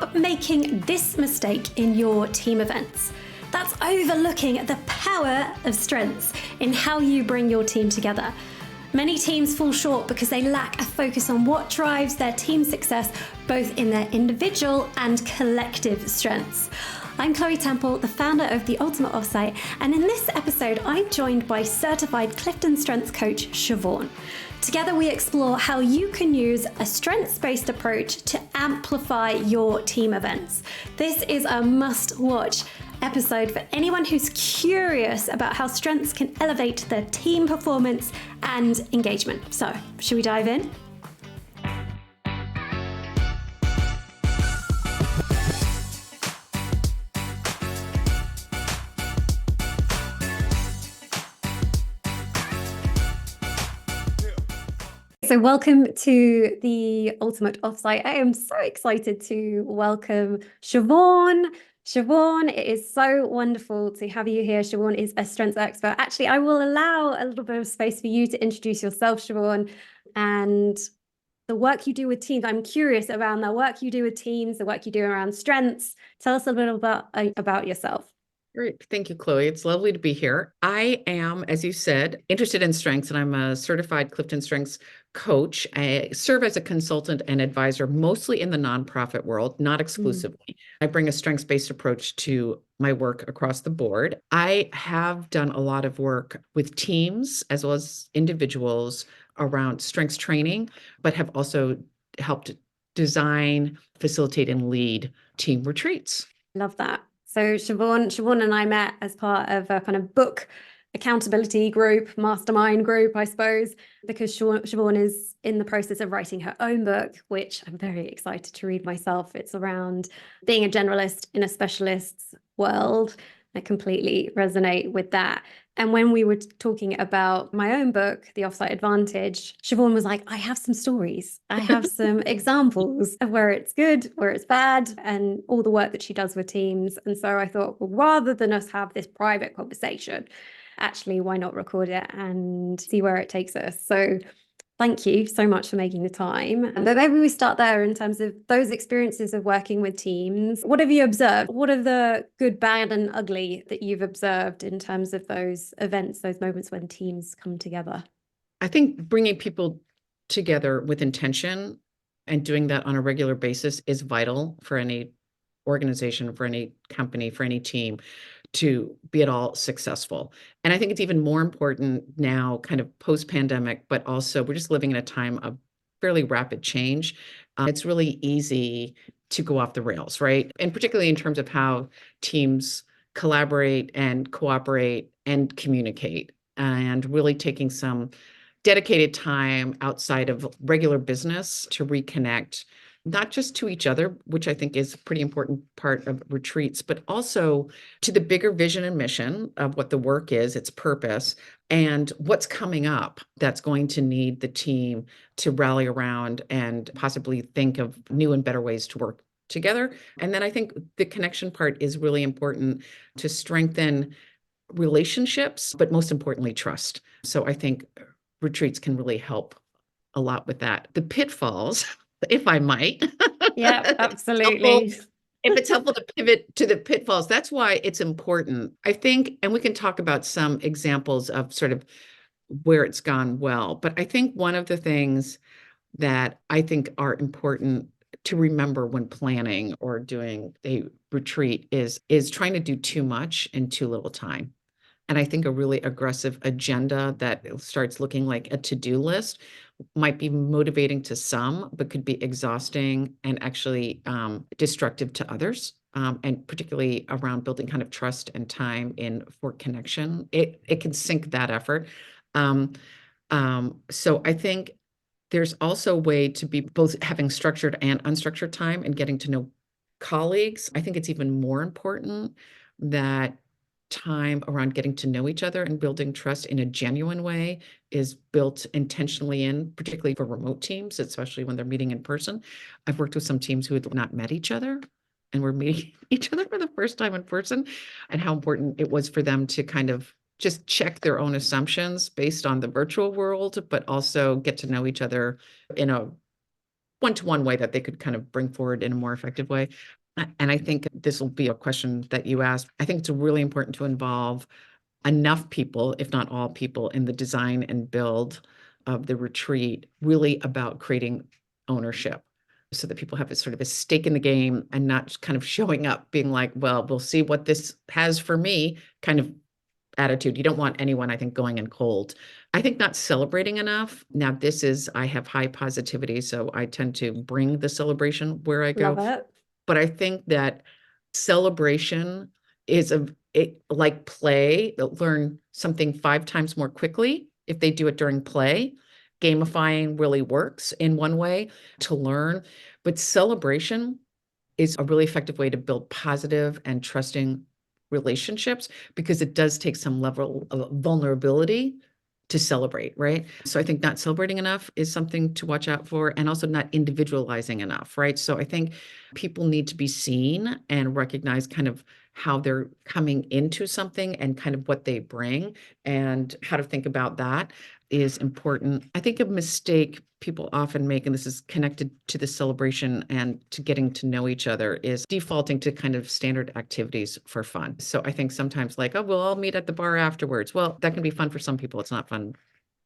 Stop making this mistake in your team events. That's overlooking the power of strengths in how you bring your team together. Many teams fall short because they lack a focus on what drives their team success, both in their individual and collective strengths. I'm Chloe Temple, the founder of The Ultimate Offsite, and in this episode, I'm joined by certified CliftonStrengths coach, Siobhan. Together, we explore how you can use a strengths-based approach to amplify your team events. This is a must-watch episode for anyone who's curious about how strengths can elevate their team performance and engagement. So, should we dive in? So welcome to the Ultimate Offsite. I am so excited to welcome Siobhan. Siobhan, it is so wonderful to have you here. Siobhan is a strengths expert. Actually, I will allow a little bit of space for you to introduce yourself, Siobhan, and the work you do with teams. I'm curious around the work you do with teams, the work you do around strengths. Tell us a little bit about yourself. Great. Thank you, Chloe. It's lovely to be here. I am, as you said, interested in strengths, and I'm a certified CliftonStrengths coach. I serve as a consultant and advisor, mostly in the nonprofit world, not exclusively. I bring a strengths-based approach to my work across the board. I have done a lot of work with teams as well as individuals around strengths training, but have also helped design, facilitate, and lead team retreats. Love that. So Siobhan and I met as part of a kind of book accountability group, mastermind group, I suppose, because Siobhan is in the process of writing her own book, which I'm very excited to read myself. It's around being a generalist in a specialist's world. I completely resonate with that. And when we were talking about my own book, The Offsite Advantage, Siobhan was like, I have some stories. I have some examples of where it's good, where it's bad, and all the work that she does with teams. And so I thought, well, rather than us have this private conversation, actually, why not record it and see where it takes us? So thank you so much for making the time. But maybe we start there in terms of those experiences of working with teams. What have you observed? What are the good, bad, and ugly that you've observed in terms of those events, those moments when teams come together? I think bringing people together with intention and doing that on a regular basis is vital for any organization, for any company, for any team to be at all successful. And I think it's even more important now, kind of post-pandemic, but also we're just living in a time of fairly rapid change. It's really easy to go off the rails, right? And particularly in terms of how teams collaborate and cooperate and communicate, and really taking some dedicated time outside of regular business to reconnect, not just to each other, which I think is a pretty important part of retreats, but also to the bigger vision and mission of what the work is, its purpose, and what's coming up that's going to need the team to rally around and possibly think of new and better ways to work together. And then I think the connection part is really important to strengthen relationships, but most importantly, trust. So I think retreats can really help a lot with that. The pitfalls, if I might. Yeah, absolutely. If it's helpful to pivot to the pitfalls, that's why it's important, I think, and we can talk about some examples of sort of where it's gone well. But I think one of the things that I think are important to remember when planning or doing a retreat is trying to do too much in too little time. And I think a really aggressive agenda that starts looking like a to-do list might be motivating to some, but could be exhausting and actually destructive to others. And particularly around building kind of trust and time in for connection, it can sink that effort. So I think there's also a way to be both having structured and unstructured time and getting to know colleagues. I think it's even more important that time around getting to know each other and building trust in a genuine way is built intentionally in, particularly for remote teams, especially when they're meeting in person. I've worked with some teams who had not met each other and were meeting each other for the first time in person, and how important it was for them to kind of just check their own assumptions based on the virtual world, but also get to know each other in a one-to-one way that they could kind of bring forward in a more effective way. And I think this will be a question that you asked. I think it's really important to involve enough people, if not all people, in the design and build of the retreat, really about creating ownership so that people have a sort of a stake in the game and not just kind of showing up being like, well, we'll see what this has for me kind of attitude. You don't want anyone, I think, going in cold. I think not celebrating enough. Now, I have high positivity, so I tend to bring the celebration where I go. Love it. But I think that celebration is like play. They'll learn something 5 times more quickly if they do it during play. Gamifying really works in one way to learn, but celebration is a really effective way to build positive and trusting relationships because it does take some level of vulnerability to celebrate, right? So I think not celebrating enough is something to watch out for, and also not individualizing enough, right? So I think people need to be seen and recognize kind of how they're coming into something and kind of what they bring, and how to think about that is important. I think a mistake people often make, and this is connected to the celebration and to getting to know each other, is defaulting to kind of standard activities for fun. So I think sometimes like, oh, we'll all meet at the bar afterwards. Well, that can be fun for some people. It's not fun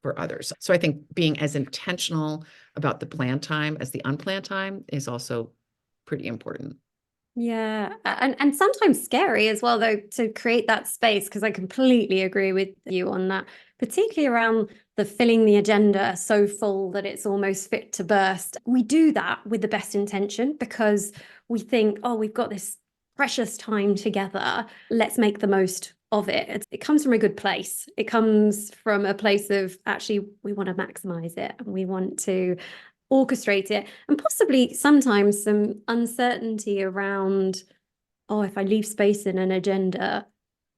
for others. So I think being as intentional about the planned time as the unplanned time is also pretty important. Yeah, and sometimes scary as well, though, to create that space, because I completely agree with you on that, particularly around the filling the agenda so full that it's almost fit to burst. We do that with the best intention because we think, oh, we've got this precious time together. Let's make the most of it. It comes from a good place. It comes from a place of actually we want to maximize it and we want to orchestrate it, and possibly sometimes some uncertainty around, oh, if I leave space in an agenda,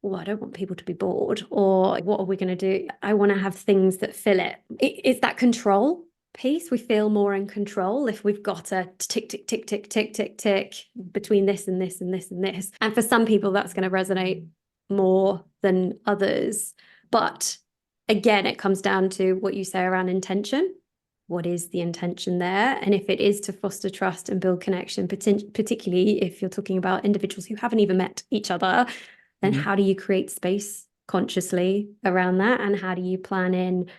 well, I don't want people to be bored, or what are we going to do? I want to have things that fill it. It's that control piece. We feel more in control if we've got a tick, tick, tick, tick, tick, tick, tick between this and this and this and this. And for some people, that's going to resonate more than others. But again, it comes down to what you say around intention. What is the intention there? And if it is to foster trust and build connection, particularly if you're talking about individuals who haven't even met each other, then how do you create space consciously around that? And how do you plan in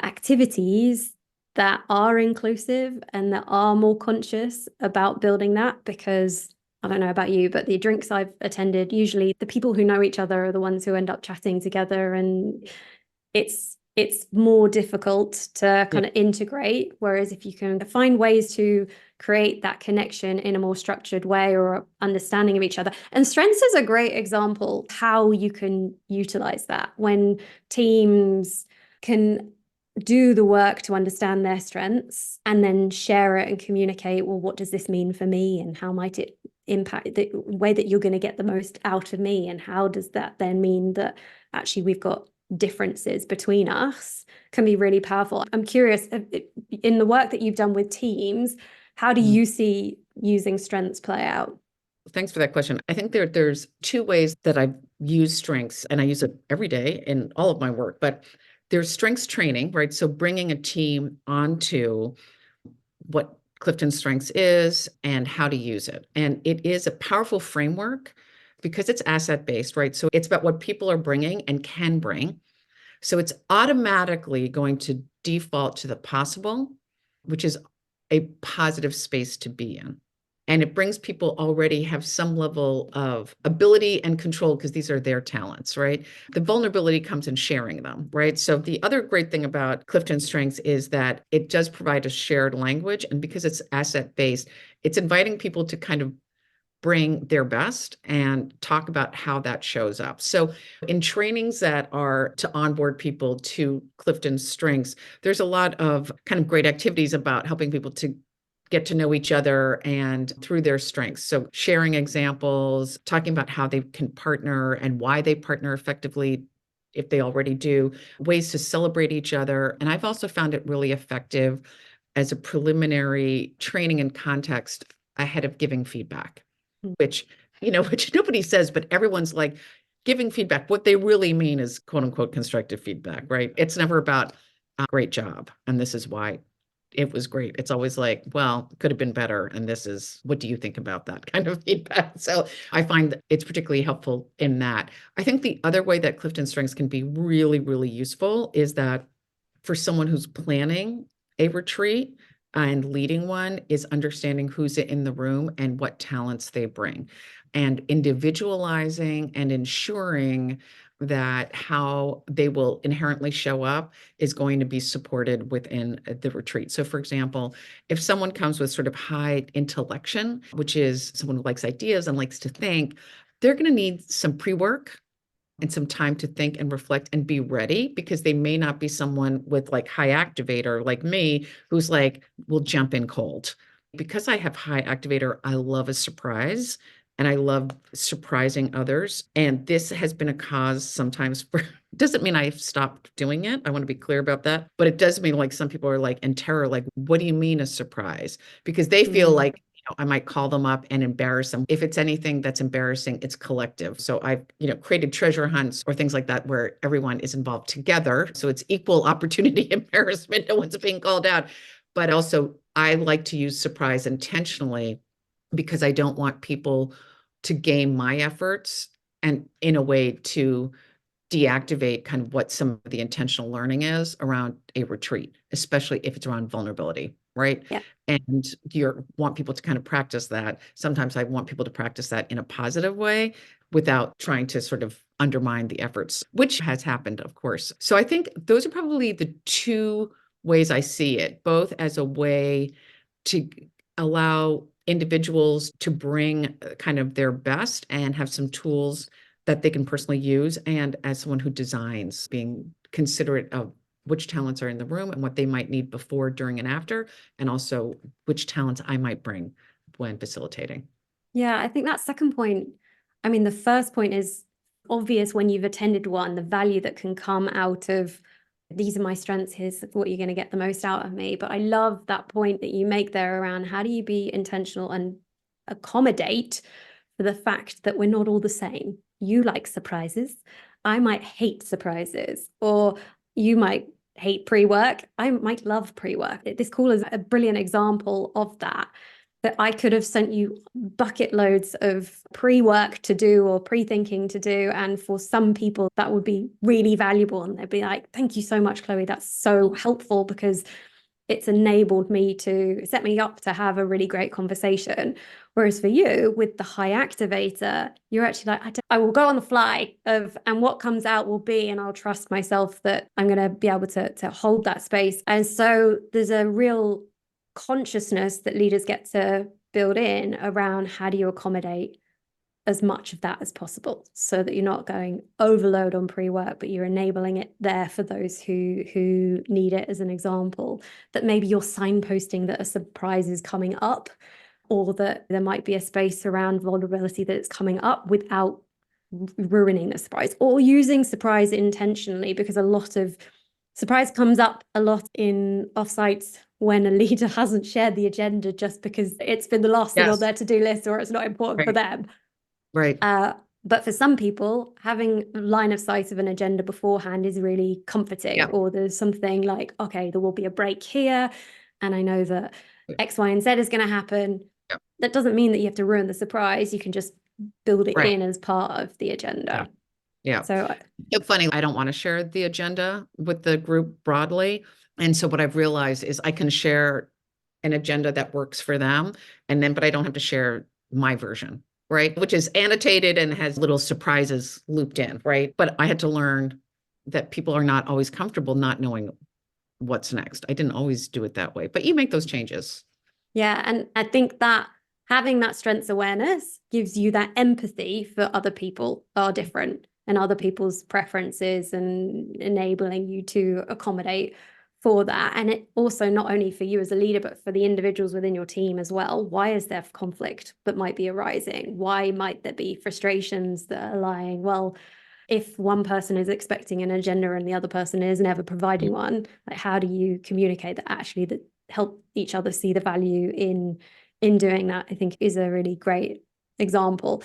activities that are inclusive and that are more conscious about building that? Because I don't know about you, but the drinks I've attended, usually the people who know each other are the ones who end up chatting together, and it's more difficult to kind of integrate. Whereas if you can find ways to create that connection in a more structured way or understanding of each other. And strengths is a great example how you can utilize that when teams can do the work to understand their strengths and then share it and communicate, well, what does this mean for me? And how might it impact the way that you're going to get the most out of me? And how does that then mean that actually we've got differences between us? Can be really powerful. I'm curious, in the work that you've done with teams, how do you see using strengths play out? Thanks for that question. I think there's 2 ways that I've used strengths, and I use it every day in all of my work, but there's strengths training, right? So bringing a team onto what CliftonStrengths is and how to use it. And it is a powerful framework because it's asset-based, right? So it's about what people are bringing and can bring. So it's automatically going to default to the possible, which is a positive space to be in. And it brings people already have some level of ability and control because these are their talents, right? The vulnerability comes in sharing them, right? So the other great thing about CliftonStrengths is that it does provide a shared language. And because it's asset-based, it's inviting people to kind of bring their best and talk about how that shows up. So in trainings that are to onboard people to CliftonStrengths, there's a lot of kind of great activities about helping people to get to know each other and through their strengths. So sharing examples, talking about how they can partner and why they partner effectively if they already do, ways to celebrate each other. And I've also found it really effective as a preliminary training and context ahead of giving feedback, which nobody says, but everyone's like giving feedback. What they really mean is quote unquote constructive feedback, right? It's never about great job. And this is why it was great. It's always like, well, could have been better. And this is, what do you think about that kind of feedback? So I find that it's particularly helpful in that. I think the other way that Clifton Strengths can be really, really useful is that for someone who's planning a retreat and leading one, is understanding who's in the room and what talents they bring, and individualizing and ensuring that how they will inherently show up is going to be supported within the retreat. So for example, if someone comes with sort of high intellection, which is someone who likes ideas and likes to think, they're going to need some pre-work and some time to think and reflect and be ready, because they may not be someone with like high activator like me, who's like, will jump in cold. Because I have high activator, I love a surprise and I love surprising others. And this has been a cause sometimes for, doesn't mean I've stopped doing it. I want to be clear about that. But it does mean like some people are like in terror, like, what do you mean a surprise? Because they feel like, I might call them up and embarrass them. If it's anything that's embarrassing, it's collective. So I've, created treasure hunts or things like that where everyone is involved together. So it's equal opportunity embarrassment. No one's being called out. But also, I like to use surprise intentionally because I don't want people to game my efforts and in a way to deactivate kind of what some of the intentional learning is around a retreat, especially if it's around vulnerability, right? Yeah. And you want people to kind of practice that. Sometimes I want people to practice that in a positive way without trying to sort of undermine the efforts, which has happened, of course. So I think those are probably the two ways I see it, both as a way to allow individuals to bring kind of their best and have some tools that they can personally use, and as someone who designs, being considerate of which talents are in the room and what they might need before, during, and after, and also which talents I might bring when facilitating. Yeah, I think that second point, I mean, the first point is obvious when you've attended one, the value that can come out of these are my strengths, here's what you're going to get the most out of me. But I love that point that you make there around how do you be intentional and accommodate for the fact that we're not all the same. You like surprises. I might hate surprises, or you might hate pre-work. I might love pre-work. This call is a brilliant example of that. That I could have sent you bucket loads of pre-work to do or pre-thinking to do. And for some people, that would be really valuable. And they'd be like, thank you so much, Chloe. That's so helpful because it's enabled me to set me up to have a really great conversation. Whereas for you, with the high activator, you're actually like, I will go on the fly and what comes out will be, and I'll trust myself that I'm going to be able to hold that space. And so there's a real consciousness that leaders get to build in around how do you accommodate as much of that as possible so that you're not going overload on pre-work, but you're enabling it there for those who need it. As an example, that maybe you're signposting that a surprise is coming up, or that there might be a space around vulnerability that is coming up without ruining the surprise, or using surprise intentionally, because a lot of surprise comes up a lot in offsites when a leader hasn't shared the agenda just because it's been the last thing on their to-do list or it's not important for them. Right. But for some people, having a line of sight of an agenda beforehand is really comforting. Or there's something like, okay, there will be a break here, and I know that X, Y, and Z is going to happen. That doesn't mean that you have to ruin the surprise. You can just build it in as part of the agenda. Yeah. So it's funny, I don't want to share the agenda with the group broadly. And so what I've realized is I can share an agenda that works for them, but I don't have to share my version, right? Which is annotated and has little surprises looped in, right? But I had to learn that people are not always comfortable not knowing what's next. I didn't always do it that way, but you make those changes. Yeah. And I think that having that strengths awareness gives you that empathy for other people are different and other people's preferences, and enabling you to accommodate for that. And it also not only for you as a leader, but for the individuals within your team as well. Why is there conflict that might be arising? Why might there be frustrations that are lying? Well, if one person is expecting an agenda and the other person is never providing one, like how do you communicate that actually that help each other see the value in doing that? I think is a really great example.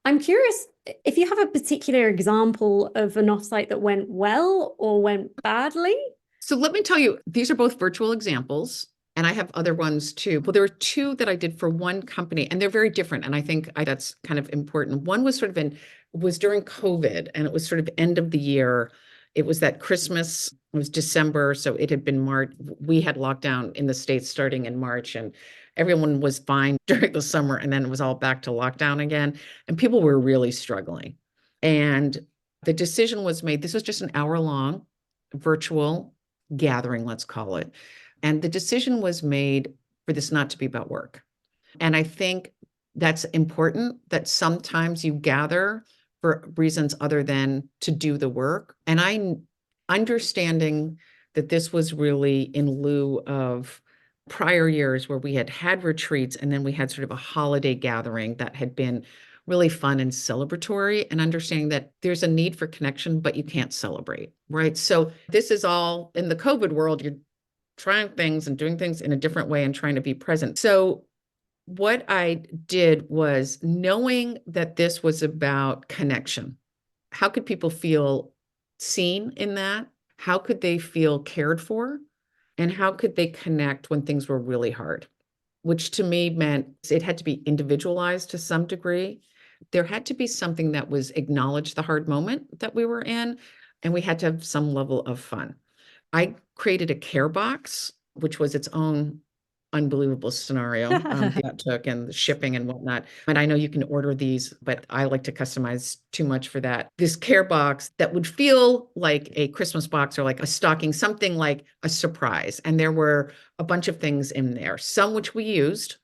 I'm curious if you have a particular example of an offsite that went well or went badly. So let me tell you, these are both virtual examples. And I have other ones too. Well, there were two that I did for one company, and they're very different. And I think that's kind of important. One was sort of was during COVID, and it was sort of end of the year. It was that Christmas, it was December. So it had been March. We had lockdown in the States starting in March, and everyone was fine during the summer. And then it was all back to lockdown again. And people were really struggling. And the decision was made. This was just an hour-long virtual gathering, let's call it. And the decision was made for this not to be about work. And I think that's important, that sometimes you gather for reasons other than to do the work. And I'm understanding that this was really in lieu of prior years where we had retreats, and then we had sort of a holiday gathering that had been really fun and celebratory, and understanding that there's a need for connection, but you can't celebrate, right? So this is all in the COVID world. You're trying things and doing things in a different way and trying to be present. So what I did was, knowing that this was about connection, how could people feel seen in that? How could they feel cared for? And how could they connect when things were really hard? Which to me meant it had to be individualized to some degree. There had to be something that was acknowledge the hard moment that we were in, and we had to have some level of fun. I created a care box, which was its own unbelievable scenario that took, and the shipping and whatnot. And I know you can order these, but I like to customize too much for that. This care box that would feel like a Christmas box or like a stocking, something like a surprise. And there were a bunch of things in there, some which we used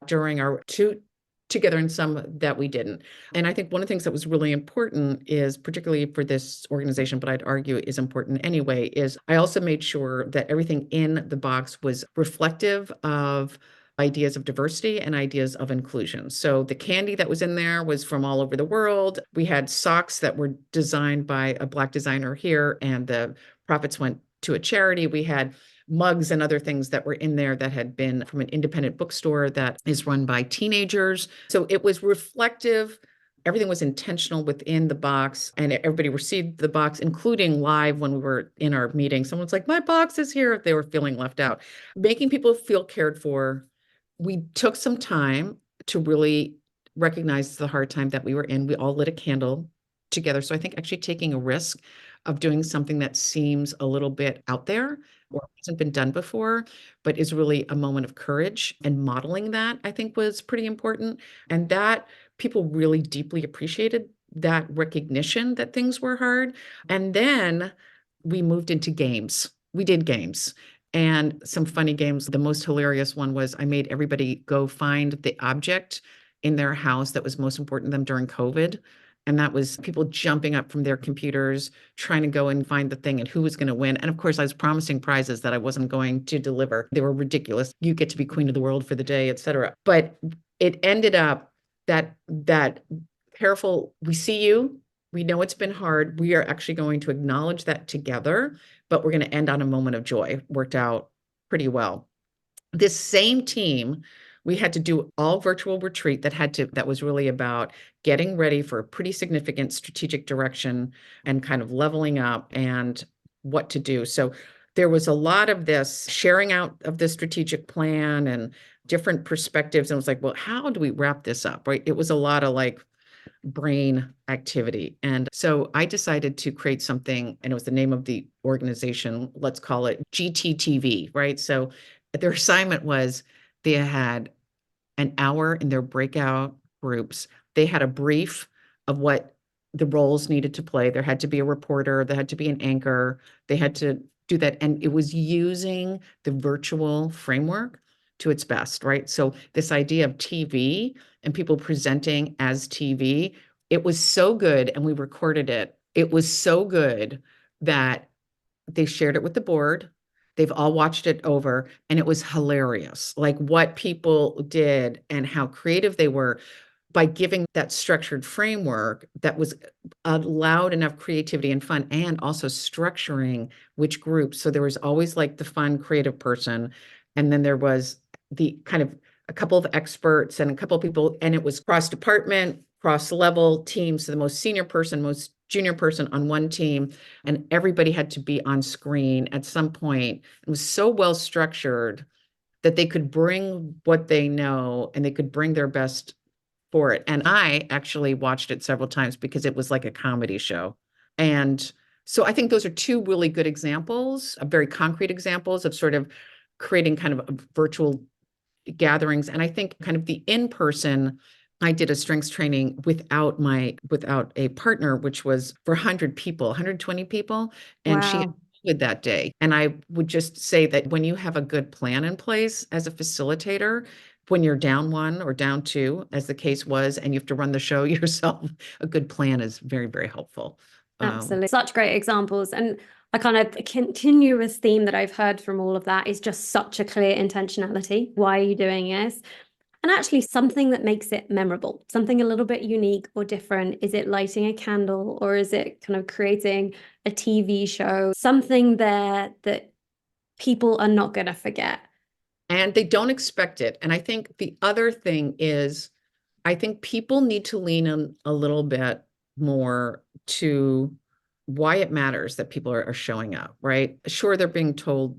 during our two together and some that we didn't. And I think one of the things that was really important is, particularly for this organization, but I'd argue is important anyway, is I also made sure that everything in the box was reflective of ideas of diversity and ideas of inclusion. So the candy that was in there was from all over the world. We had socks that were designed by a Black designer here, and the profits went to a charity. We had mugs and other things that were in there that had been from an independent bookstore that is run by teenagers. So it was reflective. Everything was intentional within the box, and everybody received the box, including live when we were in our meeting. Someone's like, my box is here, if they were feeling left out. Making people feel cared for. We took some time to really recognize the hard time that we were in. We all lit a candle together. So I think actually taking a risk of doing something that seems a little bit out there or hasn't been done before, but is really a moment of courage, and modeling that, I think, was pretty important. And that people really deeply appreciated that recognition that things were hard. And then we moved into games. We did games. And some funny games. The most hilarious one was I made everybody go find the object in their house that was most important to them during COVID. And that was people jumping up from their computers, trying to go and find the thing and who was going to win. And of course, I was promising prizes that I wasn't going to deliver. They were ridiculous. You get to be queen of the world for the day, et cetera. But it ended up that careful, we see you. We know it's been hard. We are actually going to acknowledge that together, but we're going to end on a moment of joy. Worked out pretty well. This same team, we had to do all virtual retreat that was really about getting ready for a pretty significant strategic direction and kind of leveling up and what to do. So there was a lot of this sharing out of the strategic plan and different perspectives. And it was like, well, how do we wrap this up, right? It was a lot of like brain activity. And so I decided to create something, and it was the name of the organization. Let's call it GTTV, right? So their assignment was they had an hour in their breakout groups. They had a brief of what the roles needed to play. There had to be a reporter, there had to be an anchor, they had to do that. And it was using the virtual framework to its best, right? So this idea of TV and people presenting as TV, it was so good, and we recorded it. It was so good that they shared it with the board. They've all watched it over, and it was hilarious. Like what people did and how creative they were by giving that structured framework that was allowed enough creativity and fun, and also structuring which groups. So there was always like the fun, creative person. And then there was the kind of a couple of experts and a couple of people, and it was cross department, cross level teams. So the most senior person, most junior person on one team, and everybody had to be on screen at some point. It was so well structured that they could bring what they know and they could bring their best for it. And I actually watched it several times because it was like a comedy show. And so I think those are two really good examples, very concrete examples of sort of creating kind of virtual gatherings. And I think kind of the in-person, I did a strengths training without a partner, which was for 100 people, 120 people. And she Wow. had that day. And I would just say that when you have a good plan in place as a facilitator, when you're down one or down two, as the case was, and you have to run the show yourself, a good plan is very, very helpful. Absolutely. Such great examples. And a kind of continuous theme that I've heard from all of that is just such a clear intentionality. Why are you doing this? And actually something that makes it memorable, something a little bit unique or different. Is it lighting a candle, or is it kind of creating a TV show? Something there that people are not going to forget. And they don't expect it. And I think the other thing is, I think people need to lean in a little bit more to why it matters that people are showing up, right? Sure, they're being told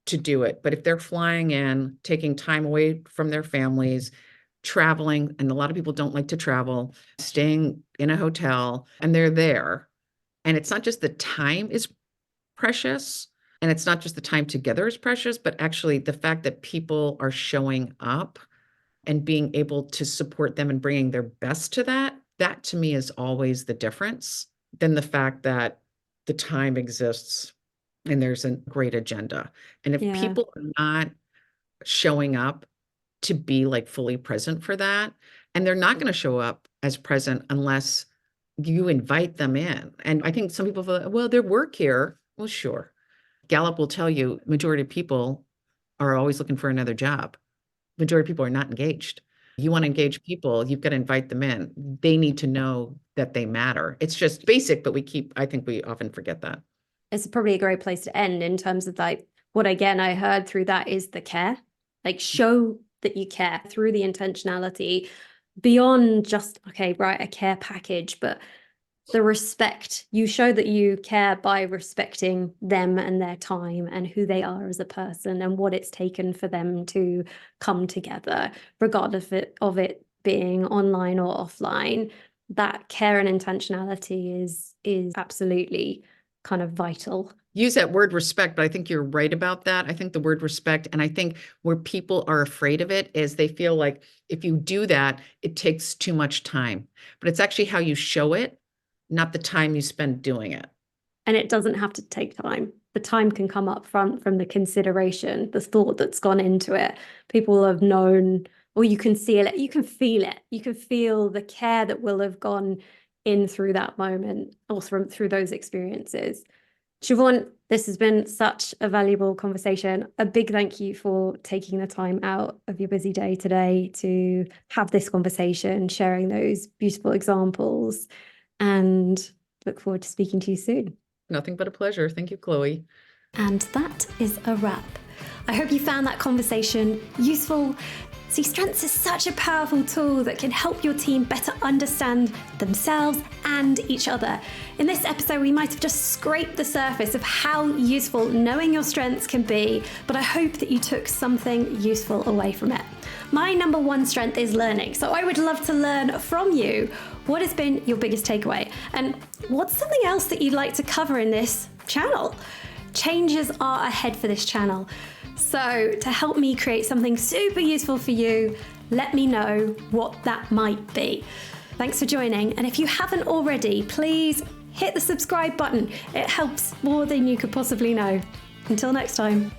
to do it, but if they're flying in, taking time away from their families, traveling, and a lot of people don't like to travel, staying in a hotel, and they're there, and it's not just the time is precious, and it's not just the time together is precious, but actually the fact that people are showing up and being able to support them and bringing their best to that to me is always the difference than the fact that the time exists and there's a great agenda. And if people are not showing up to be like fully present for that, and they're not going to show up as present unless you invite them in. And I think some people feel, well, their work here. Well, sure. Gallup will tell you majority of people are always looking for another job. Majority of people are not engaged. You want to engage people, you've got to invite them in. They need to know that they matter. It's just basic, but I think we often forget that. It's probably a great place to end in terms of like what again I heard through that is the care. Like show that you care through the intentionality beyond just, okay, right, a care package, but the respect. You show that you care by respecting them and their time and who they are as a person and what it's taken for them to come together, regardless of it being online or offline. That care and intentionality is absolutely kind of vital. Use that word respect, but I think you're right about that. I think the word respect, and I think where people are afraid of it is they feel like if you do that, it takes too much time. But it's actually how you show it, not the time you spend doing it. And it doesn't have to take time. The time can come up front from the consideration, the thought that's gone into it. People have known, or you can see it, you can feel it. You can feel the care that will have gone in through that moment or through those experiences. Siobhan, this has been such a valuable conversation. A big thank you for taking the time out of your busy day today to have this conversation, sharing those beautiful examples, and look forward to speaking to you soon. Nothing but a pleasure. Thank you, Chloe. And that is a wrap. I hope you found that conversation useful. See, Strengths is such a powerful tool that can help your team better understand themselves and each other. In this episode, we might have just scraped the surface of how useful knowing your strengths can be, but I hope that you took something useful away from it. My number one strength is learning, so I would love to learn from you. What has been your biggest takeaway? And what's something else that you'd like to cover in this channel? Changes are ahead for this channel. So to help me create something super useful for you, let me know what that might be. Thanks for joining. And if you haven't already, please hit the subscribe button. It helps more than you could possibly know. Until next time.